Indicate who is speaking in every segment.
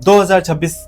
Speaker 1: 2026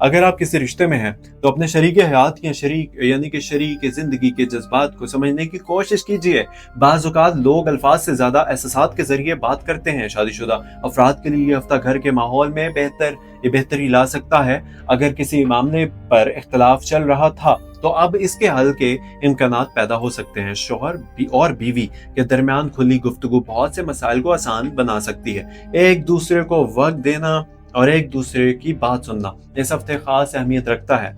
Speaker 1: اگر آپ کسی رشتے میں ہیں تو اپنے شریک حیات یا شریک زندگی کے جذبات کو سمجھنے کی کوشش کیجیے۔ بعض اوقات لوگ الفاظ سے زیادہ احساسات کے ذریعے بات کرتے ہیں۔ شادی شدہ افراد کے لیے یہ ہفتہ گھر کے ماحول میں بہتری لا سکتا ہے۔ اگر کسی معاملے پر اختلاف چل رہا تھا تو اب اس کے حل کے امکانات پیدا ہو سکتے ہیں۔ شوہر اور بیوی کے درمیان کھلی گفتگو بہت سے مسائل کو آسان بنا سکتی ہے۔ ایک دوسرے کو وقت دینا اور ایک دوسرے کی بات سننا اس ہفتے خاص اہمیت رکھتا ہے۔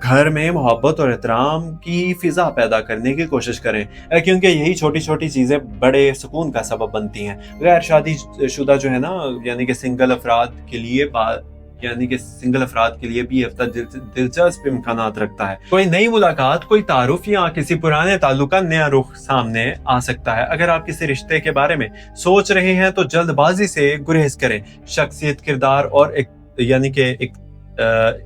Speaker 1: گھر میں محبت اور احترام کی فضا پیدا کرنے کی کوشش کریں، کیونکہ یہی چھوٹی چھوٹی چیزیں بڑے سکون کا سبب بنتی ہیں۔ غیر شادی شدہ جو ہے نا سنگل افراد کے لیے بھی یہ ہفتہ دلچسپ امکانات رکھتا ہے۔ کوئی نئی ملاقات، کوئی تعارف یا کسی پرانے تعلق کا نیا رخ سامنے آ سکتا ہے۔ اگر آپ کسی رشتے کے بارے میں سوچ رہے ہیں تو جلد بازی سے گریز کریں۔ شخصیت، کردار اور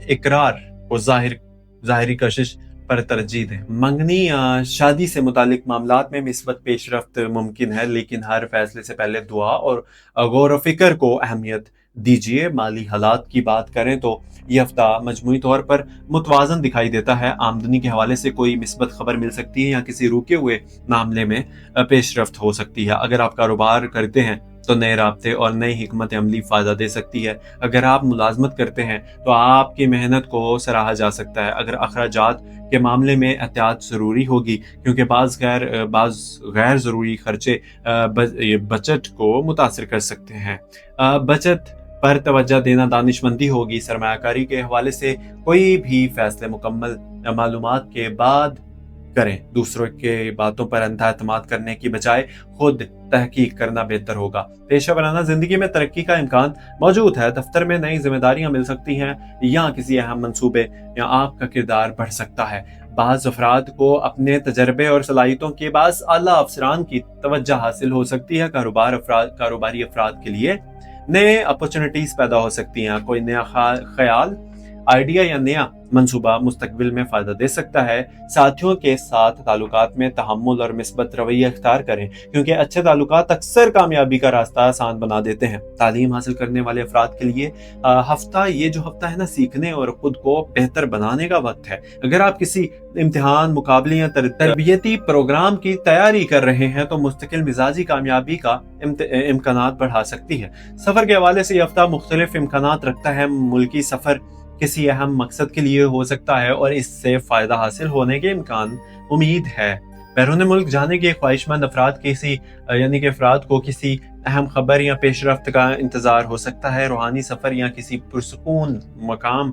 Speaker 1: اقرار کو ظاہری کشش پر ترجیح دیں۔ منگنی یا شادی سے متعلق معاملات میں مثبت پیش رفت ممکن ہے، لیکن ہر فیصلے سے پہلے دعا اور غور و فکر کو اہمیت دیجیے۔ مالی حالات کی بات کریں تو یہ ہفتہ مجموعی طور پر متوازن دکھائی دیتا ہے۔ آمدنی کے حوالے سے کوئی مثبت خبر مل سکتی ہے یا کسی رکے ہوئے معاملے میں پیش رفت ہو سکتی ہے۔ اگر آپ کاروبار کرتے ہیں تو نئے رابطے اور نئی حکمت عملی فائدہ دے سکتی ہے۔ اگر آپ ملازمت کرتے ہیں تو آپ کی محنت کو سراہا جا سکتا ہے۔ اگر اخراجات کے معاملے میں احتیاط ضروری ہوگی، کیونکہ بعض غیر ضروری خرچے بجٹ کو متاثر کر سکتے ہیں۔ بچت پر توجہ دینا دانش مندی ہوگی۔ سرمایہ کاری کے حوالے سے کوئی بھی فیصلے مکمل معلومات کے بعد کریں۔ دوسروں کے باتوں پر اندھا اعتماد کرنے کی بجائے خود تحقیق کرنا بہتر ہوگا۔ پیشہ ورانہ زندگی میں ترقی کا امکان موجود ہے۔ دفتر میں نئی ذمہ داریاں مل سکتی ہیں یا کسی اہم منصوبے یا آپ کا کردار بڑھ سکتا ہے۔ بعض افراد کو اپنے تجربے اور صلاحیتوں کے بعض اعلیٰ افسران کی توجہ حاصل ہو سکتی ہے۔ کاروباری افراد کے لیے نئے اپرچونٹیز پیدا ہو سکتی ہیں۔ کوئی نیا خیال، آئیڈیا یا نیا منصوبہ مستقبل میں فائدہ دے سکتا ہے۔ ساتھیوں کے ساتھ تعلقات میں تحمل اور مثبت رویہ اختیار کریں، کیونکہ اچھے تعلقات اکثر کامیابی کا راستہ آسان بنا دیتے ہیں۔ تعلیم حاصل کرنے والے افراد کے لیے یہ جو ہفتہ ہے نا، سیکھنے اور خود کو بہتر بنانے کا وقت ہے۔ اگر آپ کسی امتحان، مقابلے یا تربیتی پروگرام کی تیاری کر رہے ہیں تو مستقل مزاجی کامیابی کا امکانات بڑھا سکتی ہے۔ سفر کے حوالے سے یہ ہفتہ مختلف امکانات رکھتا ہے۔ ملکی سفر کسی اہم مقصد کے لیے ہو سکتا ہے اور اس سے فائدہ حاصل ہونے کے امید ہے۔ بیرون ملک جانے کے خواہش مند افراد کو کسی اہم خبر یا پیش رفت کا انتظار ہو سکتا ہے۔ روحانی سفر یا کسی پرسکون مقام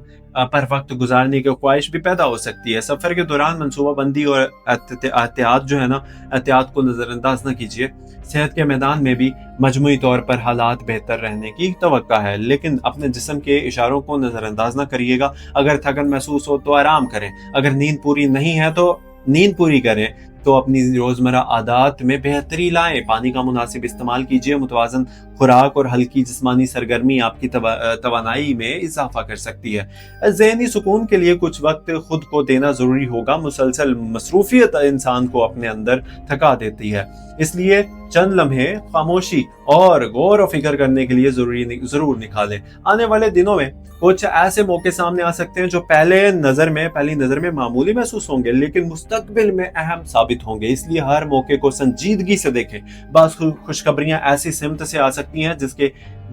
Speaker 1: پر وقت گزارنے کی خواہش بھی پیدا ہو سکتی ہے۔ سفر کے دوران منصوبہ بندی اور احتیاط کو نظر انداز نہ کیجیے۔ صحت کے میدان میں بھی مجموعی طور پر حالات بہتر رہنے کی توقع ہے، لیکن اپنے جسم کے اشاروں کو نظر انداز نہ کریے گا۔ اگر تھکن محسوس ہو تو آرام کریں۔ اگر نیند پوری نہیں ہے تو نیند پوری کریں تو اپنی روزمرہ عادات میں بہتری لائیں۔ پانی کا مناسب استعمال کیجیے۔ متوازن خوراک اور ہلکی جسمانی سرگرمی آپ کی توانائی میں اضافہ کر سکتی ہے۔ ذہنی سکون کے لیے کچھ وقت خود کو دینا ضروری ہوگا۔ مسلسل مصروفیت انسان کو اپنے اندر تھکا دیتی ہے، اس لیے چند لمحے خاموشی اور غور و فکر کرنے کے لیے ضرور نکالیں۔ آنے والے دنوں میں کچھ ایسے موقع سامنے آ سکتے ہیں جو پہلی نظر میں معمولی محسوس ہوں گے، لیکن مستقبل میں اہم ثابت ہوں گے۔ اس لیے ہر موقع کو سنجیدگی سے دیکھیں۔ بعض خوشخبریاں ایسی سمت سے آ سکتی ہیں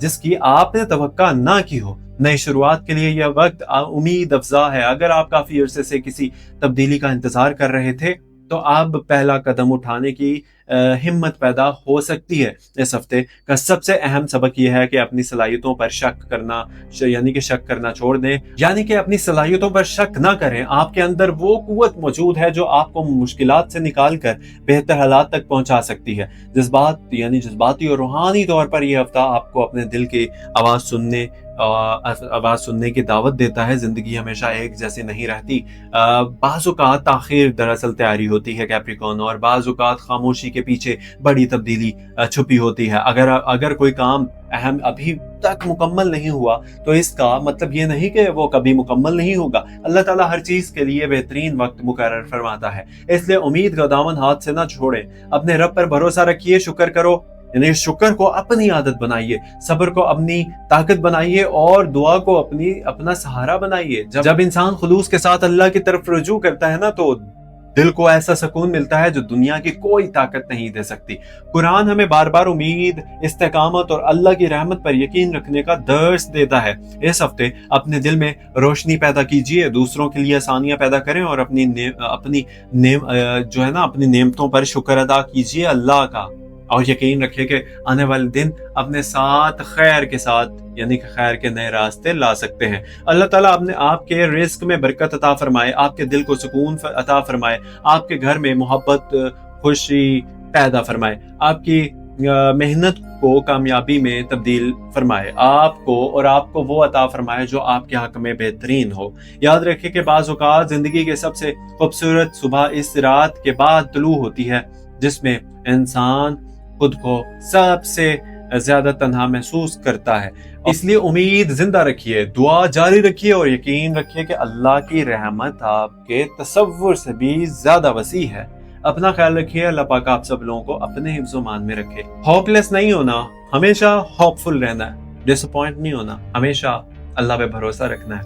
Speaker 1: جس کی آپ نے توقع نہ کی ہو۔ نئی شروعات کے لیے یہ وقت امید افزا ہے۔ اگر آپ کافی عرصے سے کسی تبدیلی کا انتظار کر رہے تھے تو اب پہلا قدم اٹھانے کی ہمت پیدا ہو سکتی ہے۔ اس ہفتے کا سب سے اہم سبق یہ ہے کہ اپنی صلاحیتوں پر شک کرنا چھوڑ دیں، کہ اپنی صلاحیتوں پر شک نہ کریں۔ آپ کے اندر وہ قوت موجود ہے جو آپ کو مشکلات سے نکال کر بہتر حالات تک پہنچا سکتی ہے۔ جذباتی اور روحانی طور پر یہ ہفتہ آپ کو اپنے دل کی آواز سننے کی دعوت دیتا ہے۔ زندگی ہمیشہ ایک جیسی نہیں رہتی۔ بعض اوقات تاخیر دراصل تیاری ہوتی ہے کیپریکون، اور بعض اوقات خاموشی کے پیچھے بڑی تبدیلی چھپی ہوتی ہے۔ اگر کوئی کام اہم ابھی تک مکمل نہیں ہوا تو اس کا مطلب یہ نہیں کہ وہ کبھی مکمل نہیں ہوگا۔ اللہ تعالیٰ ہر چیز کے لیے بہترین وقت مقرر فرماتا ہے، اس لیے امید کا دامن ہاتھ سے نہ چھوڑیں۔ اپنے رب پر بھروسہ رکھیے، شکر کرو یعنی شکر کو اپنی عادت بنائیے، صبر کو اپنی طاقت بنائیے اور دعا کو اپنا سہارا بنائیے۔ جب انسان خلوص کے ساتھ اللہ کی طرف رجوع کرتا ہے نا تو دل کو ایسا سکون ملتا ہے جو دنیا کی کوئی طاقت نہیں دے سکتی۔ قرآن ہمیں بار بار امید، استقامت اور اللہ کی رحمت پر یقین رکھنے کا درس دیتا ہے۔ اس ہفتے اپنے دل میں روشنی پیدا کیجیے، دوسروں کے لیے آسانیاں پیدا کریں اور اپنی نعمتوں پر شکر ادا کیجیے اللہ کا، اور یقین رکھیے کہ آنے والے دن اپنے ساتھ خیر کے ساتھ یعنی کہ خیر کے نئے راستے لا سکتے ہیں۔ اللہ تعالیٰ آپ کے رزق میں برکت عطا فرمائے، آپ کے دل کو سکون عطا فرمائے، آپ کے گھر میں محبت، خوشی پیدا فرمائے، آپ کی محنت کو کامیابی میں تبدیل فرمائے، آپ کو وہ عطا فرمائے جو آپ کے حق میں بہترین ہو۔ یاد رکھیں کہ بعض اوقات زندگی کے سب سے خوبصورت صبح اس رات کے بعد طلوع ہوتی ہے جس میں انسان خود کو سب سے زیادہ تنہا محسوس کرتا ہے۔ اس لیے امید زندہ رکھیے، دعا جاری رکھیے اور یقین رکھیے کہ اللہ کی رحمت آپ کے تصور سے بھی زیادہ وسیع ہے۔ اپنا خیال رکھیے، اللہ پاک آپ سب لوگوں کو اپنے حفظ و امان میں رکھے۔ ہوپ لیس نہیں ہونا، ہمیشہ ہوپ فل رہنا ہے، ڈس اپوائنٹ نہیں ہونا، ہمیشہ اللہ پہ بھروسہ رکھنا ہے۔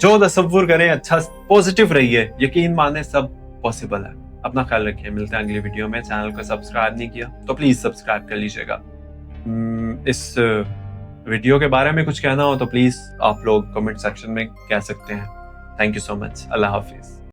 Speaker 1: جو تصور کریں اچھا پوزیٹیو رہیے، یقین مانے سب پاسبل ہے۔ اپنا خیال رکھیے، ملتے ہیں اگلی ویڈیو میں۔ چینل کو سبسکرائب نہیں کیا تو پلیز سبسکرائب کر لیجیے گا۔ اس ویڈیو کے بارے میں کچھ کہنا ہو تو پلیز آپ لوگ کمنٹ سیکشن میں کہہ سکتے ہیں۔ تھینک یو سو مچ، اللہ حافظ۔